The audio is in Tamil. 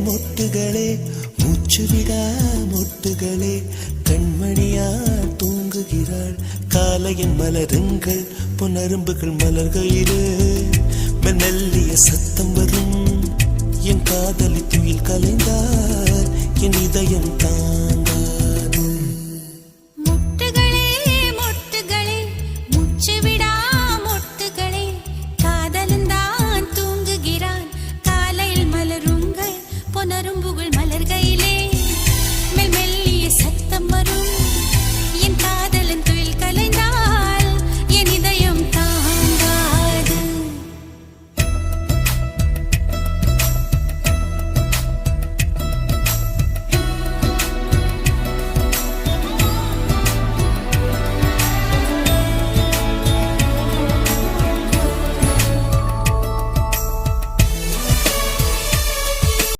மொட்டுகளே மூச்சுவிடா மொட்டுகளே கண்மணியா தூங்குகிறாள் காலையின் மலருங்கள் பொன்னரும்புகள் மலர்கையிலே மெல்லிய சத்தம் வரும் என் காதலி துயில் கலைந்தார் என் இதயம் தாங்காது